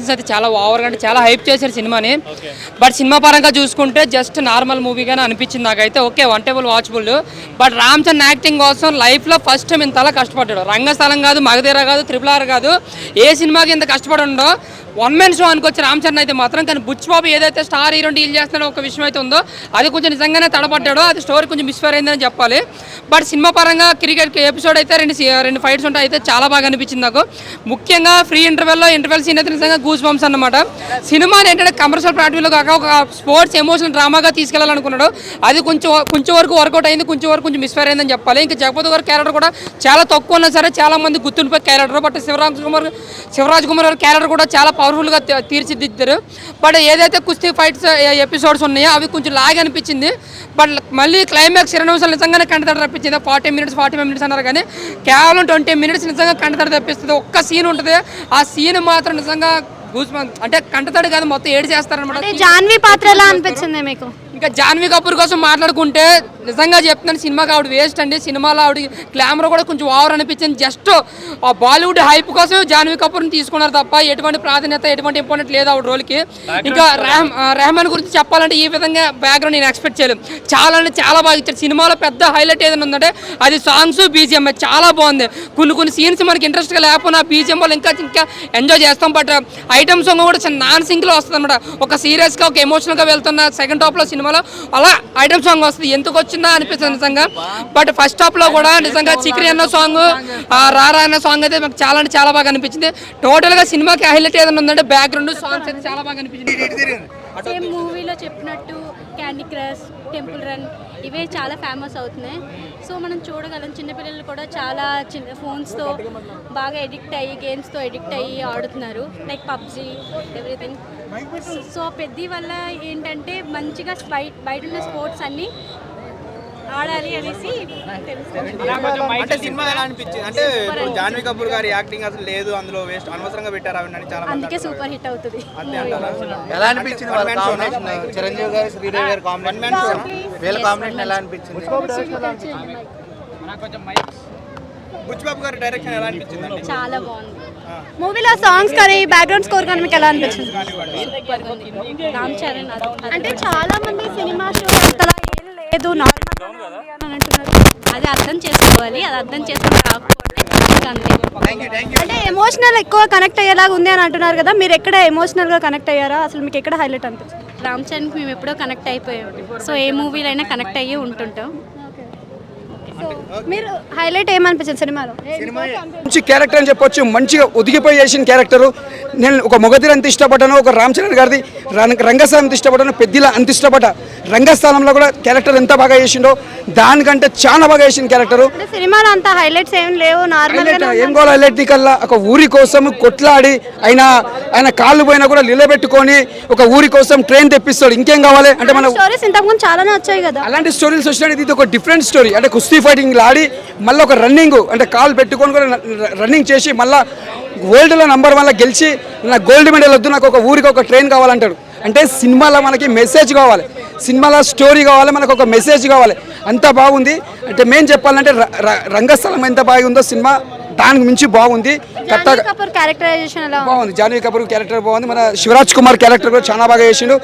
Expectations అయితే చాలా ఓవర్గా అంటే చాలా హైప్ చేశారు సినిమాని. బట్ సినిమా పరంగా చూసుకుంటే జస్ట్ నార్మల్ మూవీగానే అనిపించింది నాకైతే. Okay, one table watchable. But Ram Charan acting కోసం లైఫ్లో ఫస్ట్ టైం ఇంతలా కష్టపడ్డాడు. రంగస్థలం కాదు, మగధీర కాదు, RRR కాదు, ఏ సినిమాకి ఇంత కష్టపడి ఉండో. వన్ మ్యాన్ షో అనుకోవచ్చు రామ్ చరణ్ అయితే మాత్రం. కానీ బుచ్ బాబు ఏదైతే స్టార్ హీరో డీల్ చేస్తున్నాడో ఒక విషయం అయితే ఉందో అది కొంచెం నిజంగానే తడబడ్డాడో, అది స్టోరీ కొంచెం మిస్ఫైర్ అయిందని చెప్పాలి. బట్ సినిమా పరంగా క్రికెట్ ఎపిసోడ్ అయితే రెండు ఫైట్స్ ఉంటాయి అయితే చాలా బాగా అనిపించింది నాకు. ముఖ్యంగా ఫ్రీ ఇంటర్వెల్ సీన్ అయితే నిజంగా గూస్ బంప్స్ అన్నమాట. సినిమాని ఏంటంటే కమర్షియల్ ప్లాట్ఫామ్లో కాక ఒక స్పోర్ట్స్ ఎమోషనల్ డ్రామాగా తీసుకెళ్లాలనుకున్నాడు. అది కొంచెం వరకు వర్కౌట్ అయింది, కొంచెం మిస్ఫైర్ అయిందని చెప్పాలి. ఇంకా జగపతి గారి క్యారెక్టర్ కూడా చాలా తక్కువ ఉన్నా సరే చాలా మంది గుర్తుండిపోయే క్యారెక్టర్. బట్ శివరాజ్ కుమార్ గారి క్యారెక్టర్ కూడా చాలా పవర్ఫుల్గా తీర్చిదిద్దారు. బట్ ఏదైతే కుస్తీ ఫైట్స్ ఎపిసోడ్స్ ఉన్నాయో అవి కొంచెం లాగ్ అనిపించింది. బట్ మళ్ళీ క్లైమాక్స్ 2 నిమిషాలు నిజంగానే కంటతడి తప్పించింది. 45 మినిట్స్ అన్నారు కానీ కేవలం 20 మినిట్స్ నిజంగా కంటతడి తప్పిస్తుంది. ఒక్క సీన్ ఉంటుంది, ఆ సీన్ మాత్రం నిజంగా అంటే కంటతడి కాదు, మొత్తం ఏడు చేస్తారనమాట. జాన్వీ పాత్ర ఎలా అనిపించింది మీకు? ఇంకా జాన్వీ కపూర్ కోసం మాట్లాడుకుంటే నిజంగా చెప్తున్నాను, సినిమాకి ఆవిడ వేస్ట్ అండి. సినిమాలో ఆవిడ గ్లామర్ కూడా కొంచెం ఓవర్ అనిపించింది. జస్ట్ ఆ బాలీవుడ్ హైప్ కోసం జాన్వీ కపూర్ని తీసుకున్నారు తప్ప ఎటువంటి ప్రాధాన్యత, ఎటువంటి ఇంపార్టెంట్ లేదు ఆవిడ రోల్కి. ఇంకా రెహమాన్ గురించి చెప్పాలంటే ఈ విధంగా బ్యాక్గ్రౌండ్ నేను ఎక్స్పెక్ట్ చేయలేదు. చాలా అంటే చాలా బాగా ఇచ్చారు. సినిమాలో పెద్ద హైలైట్ ఏదైనా ఉందంటే అది సాంగ్స్, బీజిఎం చాలా బాగుంది. కొన్ని సీన్స్ మనకి ఇంట్రెస్ట్గా లేకపోయినా బీజిఎం వాళ్ళు ఇంకా ఎంజాయ్ చేస్తాం. బట్ ఐటమ్ సాంగ్ కూడా నాన్ సింక్లో వస్తుంది అనమాట. ఒక సీరియస్గా ఒక ఎమోషనల్గా వెళ్తున్న సెకండ్ హాఫ్లో సినిమాలో అలా ఐటమ్ సాంగ్ వస్తుంది. ఎందుకు వచ్చిందా అనిపిస్తుంది నిజంగా. బట్ ఫస్ట్ హాఫ్ లో కూడా నిజంగా చిక్రీ అన్న సాంగ్, రారా అన్న సాంగ్ అయితే మాకు చాలా అంటే చాలా బాగా అనిపించింది. టోటల్ గా సినిమాకి హైలైట్ ఏదైనా ఉందంటే బ్యాక్గ్రౌండ్ సాంగ్స్ అయితే చాలా బాగా అనిపించింది. సేమ్ మూవీలో చెప్పినట్టు క్యాండీ క్రష్, టెంపుల్ రన్ ఇవే చాలా ఫేమస్ అవుతున్నాయి. సో మనం చూడగలం చిన్నపిల్లలు కూడా చాలా ఫోన్స్తో బాగా గేమ్స్తో ఎడిక్ట్ అయ్యి ఆడుతున్నారు. Like PUBG, everything. సో పెద్ద వల్ల ఏంటంటే మంచిగా బయట ఉన్న స్పోర్ట్స్ అన్నీ ఆడాలి అనేసి అంటే సినిమా ఎలా అనిపించింది అంటే జాన్వీ కపూర్ గారి యాక్టింగ్ అసలు లేదు అందులో, వేస్ట్ అనవసరంగా పెట్టారు అవన్నీ చాలా. అందుకే సూపర్ హిట్ అవుతుంది. ఎలా అనిపించింది చిరంజీవి గారు, శ్రీదేవి గారు కాంబినేషన్, వీళ్ళ కాంబినేషన్ ఎలా అనిపించింది? బుచ్ బాబు గారి డైరెక్షన్ ఎలా అనిపించింది? చాలా బాగుంది. మూవీలో సాంగ్స్ కానీ బ్యాక్గ్రౌండ్ స్కోర్ కానీ మీకు ఎలా అనిపించింది? రామ్ చరణ్ అంటే చాలా మంది సినిమా షో అంతలా ఏం లేదు, నార్మల్ అని అంటున్నారు. అది అర్థం చేసుకోవాలి, అది అర్థం చేసుకుని రాకపోతే అంతే. అంటే ఎమోషనల్ ఎక్కువ కనెక్ట్ అయ్యేలాగా ఉంది అని అంటున్నారు కదా, మీరు ఎక్కడ ఎమోషనల్గా కనెక్ట్ అయ్యారా? అసలు మీకు ఎక్కడ హైలైట్ అనిపించింది? రామ్ చరణ్కి మేము ఎప్పుడో కనెక్ట్ అయిపోయాం. సో ఏ మూవీలైనా కనెక్ట్ అయ్యి ఉంటుంటాం. మీరు హైలైట్ ఏమనిపించింది సినిమాలో? మంచి క్యారెక్టర్ అని చెప్పొచ్చు, మంచిగా ఒదిగిపోయి చేసిన క్యారెక్టరు. నేను ఒక మగధీర అంత ఇష్టపడ్డాను, ఒక రామ్ చరణ్ గారిది రంగస్థలం అంత ఇష్టపడ్డాను, పెద్దిలా అంత ఇష్టపడ్డా. రంగస్థలంలో కూడా క్యారెక్టర్ ఎంత బాగా చేసిండో దానికంటే చాలా బాగా చేసిన క్యారెక్టరు. సినిమాలో అంత హైలైట్స్ ఏం లేవు, నార్మల్ ఏం కావాలి హైలైట్ కల్లా ఒక ఊరి కోసం కొట్లాడి ఆయన కాళ్ళు పోయినా కూడా నిలబెట్టుకొని ఒక ఊరి కోసం ట్రైన్ తెప్పిస్తాడు. ఇంకేం కావాలి అంటే మన స్టోరీస్ ఇంతకుముందు చాలానే వచ్చాయి కదా, అలాంటి స్టోరీస్ వచ్చినట్టు ఇది ఒక డిఫరెంట్ స్టోరీ. అంటే కుస్తీ ఫైటింగ్ ఆడి మళ్ళీ ఒక రన్నింగ్ అంటే కాలు పెట్టుకొని కూడా రన్నింగ్ చేసి మళ్ళీ వరల్డ్లో నంబర్ 1 గెలిచి నాకు గోల్డ్ మెడల్ వద్దు, నాకు ఒక ఊరికి ఒక ట్రైన్ కావాలంటాడు. అంటే సినిమాలో మనకి మెసేజ్ కావాలి, సినిమాలో స్టోరీ కావాలి, మనకు ఒక మెసేజ్ కావాలి. అంత బాగుంది. అంటే మేము చెప్పాలంటే రంగస్థలం ఎంత బాగుందో సినిమా దానికి మించి బాగుంది. బాగుంది. జాన్వీ కపూర్ క్యారెక్టర్ బాగుంది. మన శివరాజ్ కుమార్ క్యారెక్టర్ కూడా చాలా బాగా చేసిండు.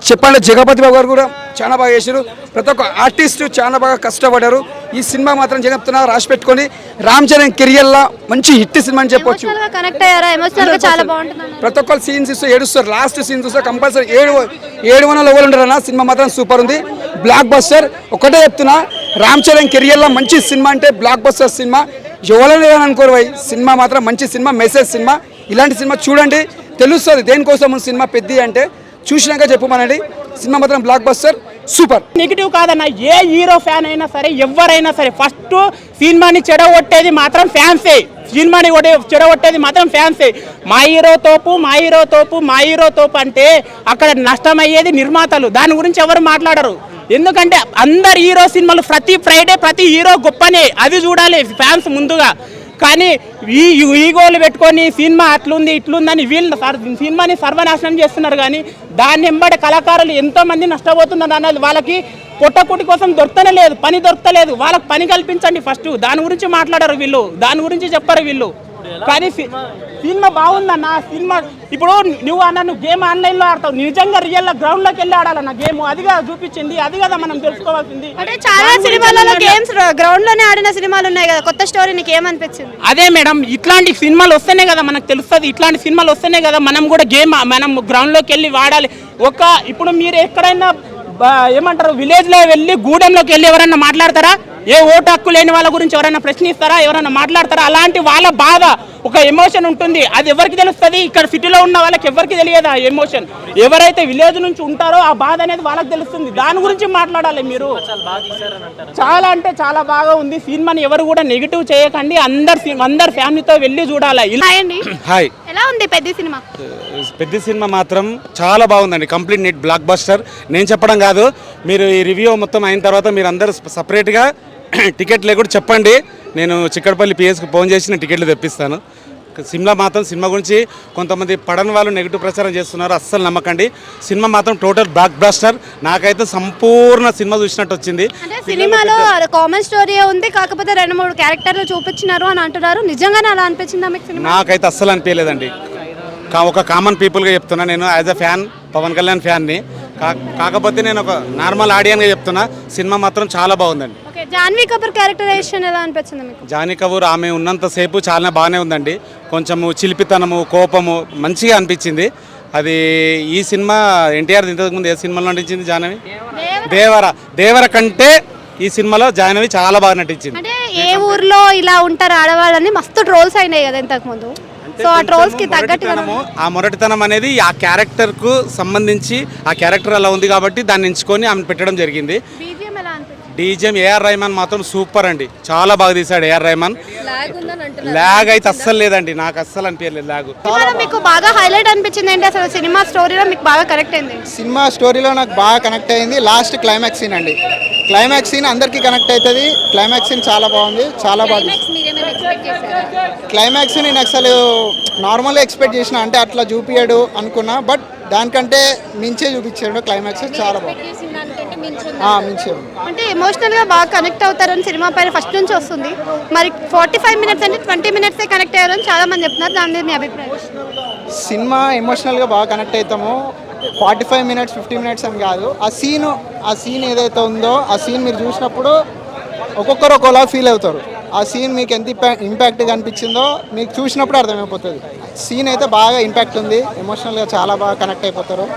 చెప్పండి జగపతి బాబు గారు కూడా చాలా బాగా చేసారు. ప్రతి ఒక్క ఆర్టిస్ట్ చాలా బాగా కష్టపడ్డారు. ఈ సినిమా మాత్రం చెప్తున్నా రాసి పెట్టుకొని రామ్ చరణ్ కెరియర్లో మంచి హిట్ సినిమా అని చెప్పొచ్చు. ప్రతి ఒక్క సీన్స్ చూస్తే ఏడుస్తారు, లాస్ట్ సీన్ చూస్తే కంపల్సరీ 700 ఎవరు ఉంటారన్న. సినిమా మాత్రం సూపర్ ఉంది, బ్లాక్ బస్టర్. ఒకటే చెప్తున్నా, రామ్ చరణ్ కెరియర్లో మంచి సినిమా అంటే బ్లాక్ బస్టర్ సినిమా. ఎవరైనా అనుకోరు భయ్, సినిమా మాత్రం మంచి సినిమా, మెసేజ్ సినిమా. ఇలాంటి సినిమా చూడండి, తెలుస్తుంది దేనికోసం సినిమా పెద్ద అంటే. చూసినాక చెప్పమనండి, సినిమా మాత్రం బ్లాక్ బస్టర్, సూపర్. నెగిటివ్ కాదన్న, ఏ హీరో ఫ్యాన్ అయినా సరే, ఎవరైనా సరే ఫస్ట్ సినిమాని చెడగొట్టేది మాత్రం ఫ్యాన్సే. సినిమాని చెడగొట్టేది మాత్రం ఫ్యాన్సే. మా హీరో తోపు అంటే అక్కడ నష్టమయ్యేది నిర్మాతలు. దాని గురించి ఎవరు మాట్లాడరు. ఎందుకంటే అందరు హీరో సినిమాలు ప్రతి ఫ్రైడే ప్రతి హీరో గొప్పనే, అది చూడాలి ఫ్యాన్స్ ముందుగా. కానీ ఈ ఈగోలు పెట్టుకొని సినిమా అట్లుంది ఇట్లుందని వీళ్ళు సినిమాని సర్వనాశనం చేస్తున్నారు. కానీ దాన్ని వెంబడి కళాకారులు ఎంతోమంది నష్టపోతున్నారు అన్నది వాళ్ళకి పొట్టకుటి కోసం దొరకనే లేదు, పని దొరకలేదు. వాళ్ళకి పని కల్పించండి ఫస్ట్. దాని గురించి మాట్లాడరు వీళ్ళు, దాని గురించి చెప్పరు వీళ్ళు. కానీ సినిమా బాగుందన్న. సినిమా ఇప్పుడు నువ్వు అన్న నువ్వు గేమ్ ఆన్లైన్లో ఆడతావు, నిజంగా రియల్ గ్రౌండ్లోకి వెళ్ళి ఆడాలన్న గేమ్. అదిగా చూపించింది, అది కదా మనం తెలుసుకోవాల్సింది. అంటే చాలా సినిమాలలో గేమ్స్ గ్రౌండ్ లోనే ఆడిన సినిమాలు ఉన్నాయి కదా, కొత్త స్టోరీ నీకు ఏమనిపించింది? అదే మేడం, ఇట్లాంటి సినిమాలు వస్తేనే కదా మనకు తెలుస్తుంది. ఇట్లాంటి సినిమాలు వస్తేనే కదా మనం కూడా గేమ్ మనం గ్రౌండ్లోకి వెళ్ళి వాడాలి. ఇప్పుడు మీరు ఎక్కడైనా ఏమంటారు విలేజ్లో వెళ్ళి గూడెంలోకి వెళ్ళి ఎవరైనా మాట్లాడతారా? ఏ ఓటు హక్కు లేని వాళ్ళ గురించి ఎవరైనా ప్రశ్నిస్తారా? ఎవరైనా మాట్లాడతారా? అలాంటి వాళ్ళ బాధ ఒక ఎమోషన్ ఉంటుంది, అది ఎవరికి తెలుస్తుంది? ఇక్కడ సిటీలో ఉన్న వాళ్ళకి ఎవరికి తెలియదు ఆ ఎమోషన్. ఎవరైతే విలేజ్ నుంచి ఉంటారో ఆ బాధ అనేది వాళ్ళకి తెలుస్తుంది. దాని గురించి మాట్లాడాలి మీరు. చాలా అంటే చాలా బాగా ఉంది సినిమాని. ఎవరు కూడా నెగిటివ్ చేయకండి, అందరు ఫ్యామిలీతో వెళ్ళి చూడాలి. హాయ్, ఎలా ఉంది పెద్ద సినిమా? పెద్ద సినిమా మాత్రం చాలా బాగుందండి. Complete net block buster. నేను చెప్పడం కాదు, మీరు ఈ రివ్యూ మొత్తం అయిన తర్వాత మీరు అందరూ సపరేట్గా టికెట్ లేకుండా చెప్పండి. నేను చిక్కడపల్లి పిఎస్కి ఫోన్ చేసి నేను టికెట్లు తెప్పిస్తాను. సినిమా గురించి కొంతమంది పడని వాళ్ళు నెగిటివ్ ప్రచారం చేస్తున్నారు, అస్సలు నమ్మకండి. సినిమా మాత్రం టోటల్ బ్లాక్ బస్టర్. నాకైతే సంపూర్ణ సినిమా చూసినట్టు వచ్చింది. అంటే సినిమాలో కామన్ స్టోరీ ఉంది, కాకపోతే 2-3 క్యారెక్టర్లు చూపించినారు అని అంటున్నారు. నిజంగానే అలా అనిపించిందా మీకు సినిమా? నాకైతే అస్సలు అనిపించలేదండి. ఒక కామన్ పీపుల్గా చెప్తున్నా, నేను as a fan, Pawan Kalyan ఫ్యాన్ని. కాకపోతే నేను ఒక నార్మల్ ఆడియన్గా చెప్తున్నా, సినిమా మాత్రం చాలా బాగుందండి. జాన్వీ కపూర్ క్యారెక్టరైజేషన్ ఎలా అనిపించింది మీకు? జాన్వీ కపూర్ ఆమె ఉన్నంతసేపు చాలా బాగానే ఉందండి. కొంచెము చిలిపితనము, కోపము మంచిగా అనిపించింది. అది ఈ సినిమా ఎన్టీఆర్ ఇంతకుముందు ఏ సినిమాలో నటించింది? జాహ్నవి దేవర కంటే ఈ సినిమాలో జాహ్నవి చాలా బాగా నటించింది. అంటే ఏ ఊర్లో ఇలా ఉంటారు ఆడవాళ్ళని మస్తు ట్రోల్స్ అయినాయి కదా ఇంతకు ముందు. సో ఆ ట్రోల్స్ కి తగ్గట్టుగా ఆ మొరటితనం అనేది ఆ క్యారెక్టర్ కు సంబంధించి, ఆ క్యారెక్టర్ అలా ఉంది కాబట్టి దాన్ని ఎంచుకొని ఆమె పెట్టడం జరిగింది. డీజీఎం ఏఆర్ రెహమాన్ మాత్రం సూపర్ అండి, చాలా బాగా తీశాడు ఏఆర్ రెహమాన్. లాగ్ అయితే అస్సలు లేదండి, నాకు అస్సలు అనిపించలేదు లాగ్. మీకు బాగా హైలైట్ అనిపించింది ఏంటి అసలు సినిమా స్టోరీలో మీకు బాగా కనెక్ట్ అయింది? సినిమా స్టోరీలో నాకు బాగా కనెక్ట్ అయింది లాస్ట్ క్లైమాక్స్ సీన్ అండి. క్లైమాక్స్ సీన్ అందరికీ కనెక్ట్ అవుతుంది. క్లైమాక్స్ సీన్ చాలా బాగుంది, చాలా బాగుంది. క్లైమాక్స్ నేను అసలు నార్మల్గా ఎక్స్పెక్ట్ చేసిన, అంటే అట్లా చూపించాడు అనుకున్నా, బట్ దానికంటే మించే చూపించాడు. క్లైమాక్స్ చాలా బాగుంది, మించాడు. అంటే ఎమోషనల్ గా బాగా కనెక్ట్ అవుతారని సినిమా పైన ఫస్ట్ నుంచి వస్తుంది. మరి 45 మినిట్స్ అంటే 20 మినిట్స్ కనెక్ట్ అయ్యారని చాలా మంది చెప్తున్నారు, దాని మీద మీ అభిప్రాయం? సినిమా ఎమోషనల్గా బాగా కనెక్ట్ అవుతామో 45 మినిట్స్ 50 మినిట్స్ అని కాదు. ఆ సీన్ ఏదైతే ఉందో ఆ సీన్ మీరు చూసినప్పుడు ఒక్కొక్కరు ఒకలా ఫీల్ అవుతారు. ఆ సీన్ మీకు ఎంత ఇంపాక్ట్గా అనిపించిందో మీకు చూసినప్పుడు అర్థమైపోతుంది. సీన్ అయితే బాగా ఇంపాక్ట్ ఉంది, ఎమోషనల్గా చాలా బాగా కనెక్ట్ అయిపోతారు.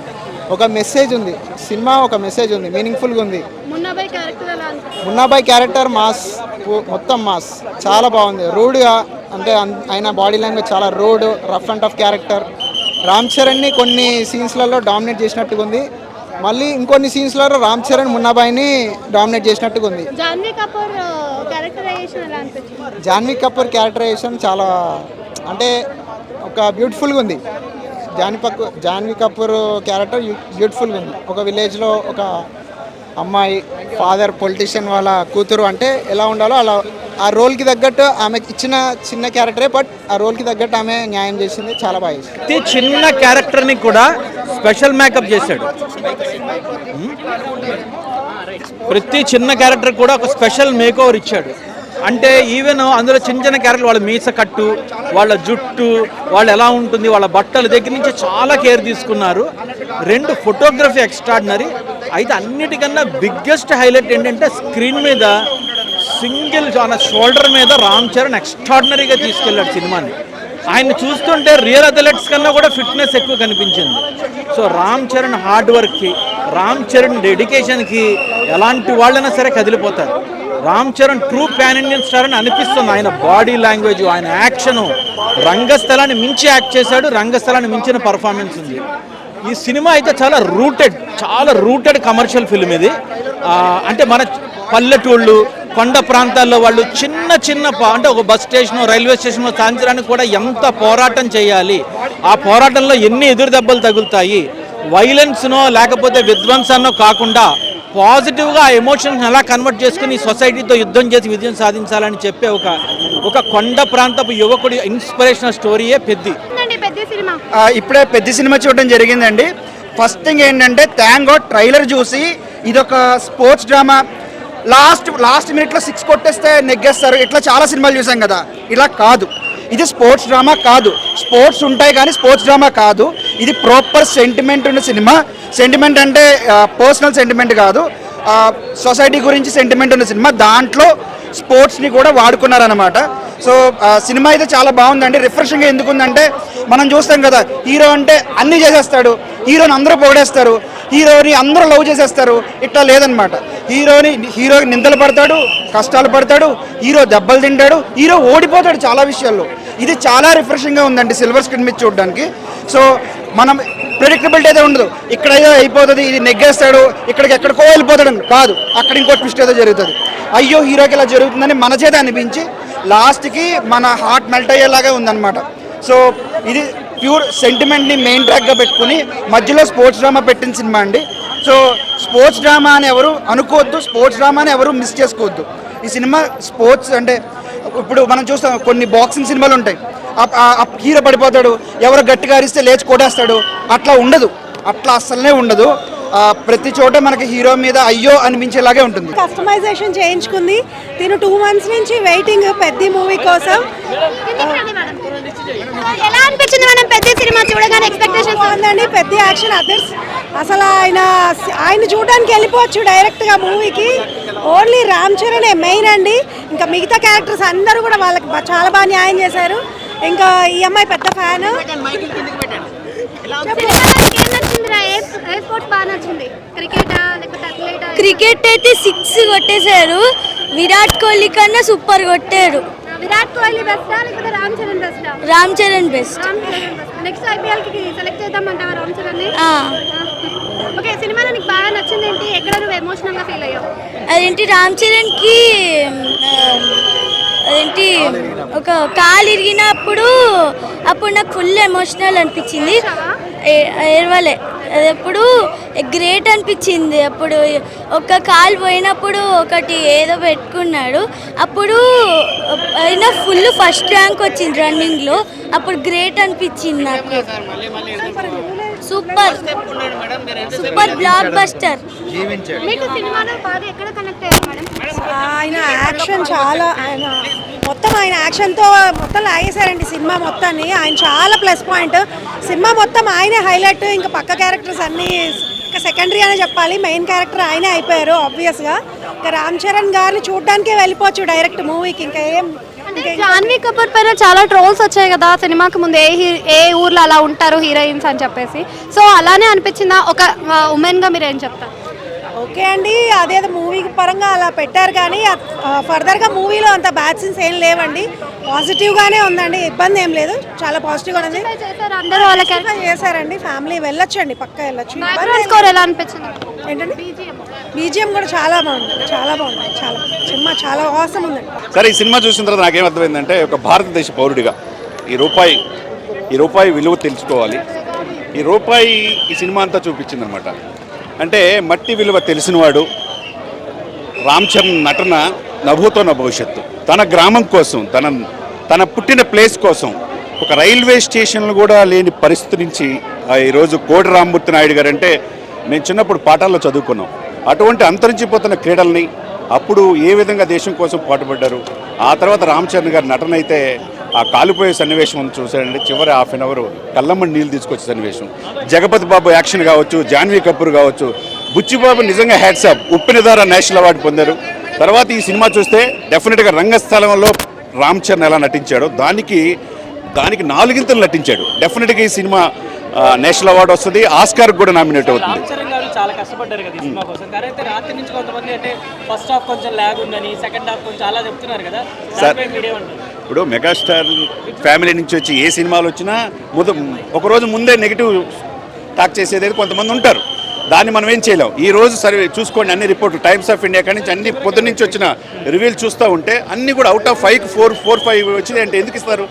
ఒక మెసేజ్ ఉంది, సినిమా ఒక మెసేజ్ ఉంది, మీనింగ్ఫుల్గా ఉంది. మున్నాబాయ్ క్యారెక్టర్ మాస్, మొత్తం మాస్, చాలా బాగుంది. రూడ్గా, అంటే ఆయన బాడీ లాంగ్వేజ్ చాలా rude, rough and tough character. Ram చరణ్ని కొన్ని సీన్స్లలో డామినేట్ చేసినట్టుగా ఉంది, మళ్ళీ ఇంకొన్ని సీన్స్లలో రామ్ చరణ్ మున్నాబాయ్ని డామినేట్ చేసినట్టుగా ఉంది. జాన్వీ కపూర్ క్యారెక్టరైజేషన్ ఎలా అనిపించింది? జాన్వీ కపూర్ క్యారెక్టరైజేషన్ చాలా, అంటే ఒక బ్యూటిఫుల్గా ఉంది. జాన్వీ కపూర్ క్యారెక్టర్ బ్యూటిఫుల్గా ఉంది. ఒక విలేజ్లో ఒక అమ్మాయి, ఫాదర్ పొలిటీషియన్ వాళ్ళ కూతురు, అంటే ఎలా ఉండాలో అలా ఆ రోల్కి తగ్గట్టు ఆమె ఇచ్చిన చిన్న క్యారెక్టరే, బట్ ఆ రోల్కి తగ్గట్టు ఆమె న్యాయం చేసింది, చాలా బాగా చేసింది. ప్రతి చిన్న క్యారెక్టర్ని కూడా స్పెషల్ మేకప్ చేశాడు. ప్రతి చిన్న క్యారెక్టర్ కూడా ఒక స్పెషల్ మేక్ ఓవర్ ఇచ్చాడు. అంటే ఈవెన్ అందులో చిన్న చిన్న క్యారెక్టర్, వాళ్ళ మీస కట్టు, వాళ్ళ జుట్టు, వాళ్ళు ఎలా ఉంటుంది, వాళ్ళ బట్టల దగ్గర నుంచి చాలా కేర్ తీసుకున్నారు. 2 ఫోటోగ్రఫీ ఎక్స్ట్రాడినరీ. అయితే అన్నిటికన్నా బిగ్గెస్ట్ హైలైట్ ఏంటంటే స్క్రీన్ మీద సింగిల్ షోల్డర్ మీద రామ్ చరణ్ ఎక్స్ట్రాడినరీగా తీసుకెళ్ళాడు సినిమాని. ఆయన చూస్తుంటే రియల్ అథ్లెట్స్ కన్నా కూడా ఫిట్నెస్ ఎక్కువ కనిపించింది. సో రామ్ చరణ్ హార్డ్ వర్క్కి, రామ్ చరణ్ డెడికేషన్కి ఎలాంటి వాళ్ళైనా సరే కదిలిపోతారు. Ram Charan true pan Indian star అని అనిపిస్తుంది. ఆయన బాడీ లాంగ్వేజ్, ఆయన యాక్షను, రంగస్థలాన్ని మించి యాక్ట్ చేశాడు, రంగస్థలాన్ని మించిన పర్ఫార్మెన్స్ ఉంది. ఈ సినిమా అయితే చాలా రూటెడ్ కమర్షియల్ ఫిల్మ్ ఇది. అంటే మన పల్లెటూళ్ళు, కొండ ప్రాంతాల్లో వాళ్ళు చిన్న అంటే ఒక బస్ స్టేషన్, రైల్వే స్టేషన్లో సాధించడానికి కూడా ఎంత పోరాటం చేయాలి, ఆ పోరాటంలో ఎన్ని ఎదురు దెబ్బలు తగులుతాయి, వైలెన్స్నో లేకపోతే విధ్వంసాన్నో కాకుండా పాజిటివ్గా ఆ ఎమోషన్స్ ఎలా కన్వర్ట్ చేసుకుని సొసైటీతో యుద్ధం చేసి విజయం సాధించాలని చెప్పే ఒక కొండ ప్రాంతపు యువకుడి ఇన్స్పిరేషనల్ స్టోరీయే పెద్ది. ఇప్పుడే పెద్ద సినిమా చూడడం జరిగిందండి. ఫస్ట్ థింగ్ ఏంటంటే థ్యాంక్ గాడ్ ట్రైలర్ చూసి ఇదొక స్పోర్ట్స్ డ్రామా, లాస్ట్ మినిట్లో 6 కొట్టేస్తే నెగ్గేస్తారు, ఇట్లా చాలా సినిమాలు చూసాం కదా. ఇలా కాదు, ఇది స్పోర్ట్స్ డ్రామా కాదు. స్పోర్ట్స్ ఉంటాయి కానీ స్పోర్ట్స్ డ్రామా కాదు. ఇది ప్రాపర్ సెంటిమెంట్ ఉన్న సినిమా. సెంటిమెంట్ అంటే పర్సనల్ సెంటిమెంట్ కాదు, సొసైటీ గురించి సెంటిమెంట్ ఉన్న సినిమా. దాంట్లో స్పోర్ట్స్ని కూడా వాడుకున్నారనమాట. సో సినిమా అయితే చాలా బాగుందండి. రిఫ్రెషింగ్గా ఎందుకుందంటే మనం చూస్తాం కదా, హీరో అంటే అన్నీ చేసేస్తాడు, హీరోని అందరూ పొగిడేస్తారు, హీరోని అందరూ లవ్ చేసేస్తారు. ఇట్లా లేదనమాట. హీరో నిందలు పడతాడు, కష్టాలు పడతాడు, హీరో దెబ్బలు తింటాడు, హీరో ఓడిపోతాడు చాలా విషయాల్లో. ఇది చాలా రిఫ్రెషింగ్గా ఉందండి సిల్వర్ స్క్రీన్ మీద చూడడానికి. సో మనం ప్రెడిక్టబిలిటీ అయితే ఉండదు. ఇక్కడ ఏదో అయిపోతుంది, ఇది నెగ్గేస్తాడు, ఇక్కడికి ఎక్కడికో వెళ్ళిపోతాడు కాదు, అక్కడ ఇంకో ట్విస్ట్ ఏదో జరుగుతుంది. అయ్యో హీరోకి ఇలా జరుగుతుందని మన చేత అనిపించి లాస్ట్కి మన హార్ట్ మెల్ట్ అయ్యేలాగా ఉందన్నమాట. సో ఇది ప్యూర్ సెంటిమెంట్ని మెయిన్ ట్రాక్గా పెట్టుకుని మధ్యలో స్పోర్ట్స్ డ్రామా పెట్టిన సినిమా అండి. సో స్పోర్ట్స్ డ్రామా అని ఎవరు అనుకోవద్దు, స్పోర్ట్స్ డ్రామాని ఎవరు మిస్ చేసుకోవద్దు. ఈ సినిమా స్పోర్ట్స్ అంటే ఇప్పుడు మనం చూస్తాం కొన్ని బాక్సింగ్ సినిమాలు ఉంటాయి, హీరో పడిపోతాడు, ఎవరో గట్టిగా అరిస్తే లేచి కొట్టేస్తాడు. అట్లా ఉండదు, అట్లా అస్సలనే ఉండదు. ప్రతి చోట మనకి హీరో మీద అయ్యో అనిపించేలాగే ఉంటుంది. కస్టమైజేషన్ చేయించుకుంది. తిను 2 months నుంచి వెయిటింగ్ పెద్ద మూవీ కోసం. ఎలా అనిపించింది మనం పెద్ద సినిమా చూడగానే? ఎక్స్పెక్టేషన్స్ బాగుందండి. పెద్ద యాక్షన్ అదర్స్ అసలు ఆయన చూడడానికి వెళ్ళిపోవచ్చు డైరెక్ట్గా మూవీకి. ఓన్లీ రామ్ చరణే మెయిన్ అండి. ఇంకా మిగతా క్యారెక్టర్స్ అందరూ కూడా వాళ్ళకి చాలా బాగా న్యాయం చేశారు. ఇంకా ఈ అమ్మాయి పెద్ద ఫ్యాన్. క్రికెట్ అయితే 6 కొట్టేశారు. విరాట్ కోహ్లీ కన్నా సూపర్ కొట్టారు. విరాట్ కోహ్లీ బెస్టా లేకపోతే రామ్ చరణ్ బెస్టా? Ram Charan best. Next IPL కి సెలెక్ట్ చేద్దామంటావా రామ్ చరణ్ ని? ఓకే, సినిమాలో నీకు బాగా నచ్చింది ఏంటి? ఎక్కడ నువ్వు ఎమోషనల్ గా ఫీల్ అయ్యావు? అదేంటి రామ్ చరణ్ కి అదేంటి ఒక కాలు ఇరిగినప్పుడు అప్పుడు నాకు ఫుల్ ఎమోషనల్ అనిపించింది. ఏడవలే, అది ఎప్పుడు గ్రేట్ అనిపించింది. అప్పుడు ఒక కాలు పోయినప్పుడు ఒకటి ఏదో పెట్టుకున్నాడు, అప్పుడు అయినా ఫుల్ ఫస్ట్ ర్యాంక్ వచ్చింది రన్నింగ్లో, అప్పుడు గ్రేట్ అనిపించింది నాకు. Super super block buster. ఆయన యాక్షన్ చాలా, మొత్తం ఆయన యాక్షన్తో మొత్తం లాగేశారండి సినిమా మొత్తాన్ని. ఆయన చాలా ప్లస్ పాయింట్. సినిమా మొత్తం ఆయనే హైలైట్. ఇంకా పక్క క్యారెక్టర్స్ అన్నీ ఇంకా సెకండరీ అనే చెప్పాలి. మెయిన్ క్యారెక్టర్ ఆయనే అయిపోయారు ఆబ్వియస్గా. ఇంకా రామ్ చరణ్ గారిని చూడడానికే వెళ్ళిపోవచ్చు డైరెక్ట్ మూవీకి. ఇంకా ఏం జాన్వీ కపూర్ పైన చాలా ట్రోల్స్ వచ్చాయి కదా సినిమాకి ముందు, ఏ ఊర్లో అలా ఉంటారు హీరోయిన్స్ అని చెప్పేసి. సో అలానే అనిపించిందా ఒక ఉమెన్గా? మీరు ఏం చెప్తారు? ఓకే అండి, అదేదో మూవీ పరంగా అలా పెట్టారు కానీ ఫర్దర్గా మూవీలో అంత బ్యాడ్ సీన్స్ ఏం లేవండి. పాజిటివ్గానే ఉందండి, ఇబ్బంది ఏం లేదు, చాలా పాజిటివ్గా ఉంది. అందరూ వాళ్ళకి చేశారండి, ఫ్యామిలీ వెళ్ళొచ్చండి, పక్కా వెళ్ళొచ్చు. స్కోర్ ఎలా అనిపించింది? ఏంటండి బీజిఎం కూడా చాలా బాగుంది, చాలా బాగుంది. చాలా సినిమా చాలా అవసరం ఉందండి. సరే, ఈ సినిమా చూసిన తర్వాత నాకేం అర్థమైందంటే, ఒక భారతదేశ పౌరుడిగా ఈ రూపాయి విలువ తెలుసుకోవాలి. ఈ రూపాయి ఈ సినిమా అంతా చూపించింది అనమాట. అంటే మట్టి విలువ తెలిసినవాడు. రామ్ చరణ్ నటన నభూతో నా భవిష్యత్తు. తన గ్రామం కోసం, తన పుట్టిన ప్లేస్ కోసం ఒక రైల్వే స్టేషన్లు కూడా లేని పరిస్థితి నుంచి ఈరోజు కోడి రామ్మూర్తి నాయుడు గారు అంటే నేను చిన్నప్పుడు పాఠాల్లో చదువుకున్నాం. అటువంటి అంతరించిపోతున్న క్రీడల్ని అప్పుడు ఏ విధంగా దేశం కోసం పాటుపడ్డారు. ఆ తర్వాత రామ్ చరణ్ గారి నటన అయితే ఆ కాలిపోయే సన్నివేశం చూసారండి. చివరి హాఫ్ అన్ అవర్ కళ్ళమ్మని నీళ్ళు తీసుకొచ్చే సన్నివేశం. జగపతి బాబు యాక్షన్ కావచ్చు, జాన్వీ కపూర్ కావచ్చు, బుచ్చిబాబు నిజంగా హ్యాట్సాప్. ఉప్పిన ద్వారా నేషనల్ అవార్డు పొందారు. తర్వాత ఈ సినిమా చూస్తే డెఫినెట్గా రంగస్థలంలో రామ్ చరణ్ ఎలా నటించాడో దానికి 4 నటించాడు. డెఫినెట్గా ఈ సినిమా నేషనల్ అవార్డు వస్తుంది, ఆస్కార్ కూడా నామినేట్ అవుతుంది. చాలా కష్టపడ్డారు కదా సినిమా కోసం. కానీ అయితే రాత్రి నుంచి కొంతమంది అంటే ఫస్ట్ హాఫ్ కొంచెం ల్యాగ్ ఉందని, సెకండ్ హాఫ్ కొంచెం అలా చెప్తున్నారు కదా. ఇప్పుడు మెగాస్టార్ ఫ్యామిలీ నుంచి వచ్చి ఏ సినిమాలు వచ్చినా ఒకరోజు ముందే నెగిటివ్ టాక్ చేసేది కొంతమంది ఉంటారు. దాన్ని మనం ఏం చేయలేం. ఈ రోజు సర్వే చూసుకోండి, అన్ని రిపోర్ట్లు టైమ్స్ ఆఫ్ ఇండియా కాడి నుంచి అన్ని పొద్దు నుంచి వచ్చిన రివ్యూలు చూస్తూ ఉంటే అన్నీ కూడా అవుట్ ఆఫ్ 5కి 4-5 వచ్చినాయి అంటే ఎందుకు ఇస్తారు?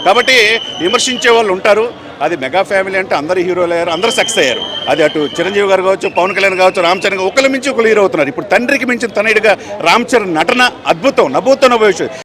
కాబట్టి విమర్శించే వాళ్ళు ఉంటారు. అది మెగా ఫ్యామిలీ అంటే అందరు హీరోలు అయ్యారు, అందరూ సక్సెస్ అయ్యారు. అది అటు చిరంజీవి గారు కావచ్చు, పవన్ కళ్యాణ్ కావచ్చు, రామ్ చరణ్ ఒకరి మించి ఒకరు హీరో అవుతున్నారు. ఇప్పుడు తండ్రికి మించిన తనయుడిగా రామ్ చరణ్ నటన అద్భుతం, నభూతో భవిష్యత్తు.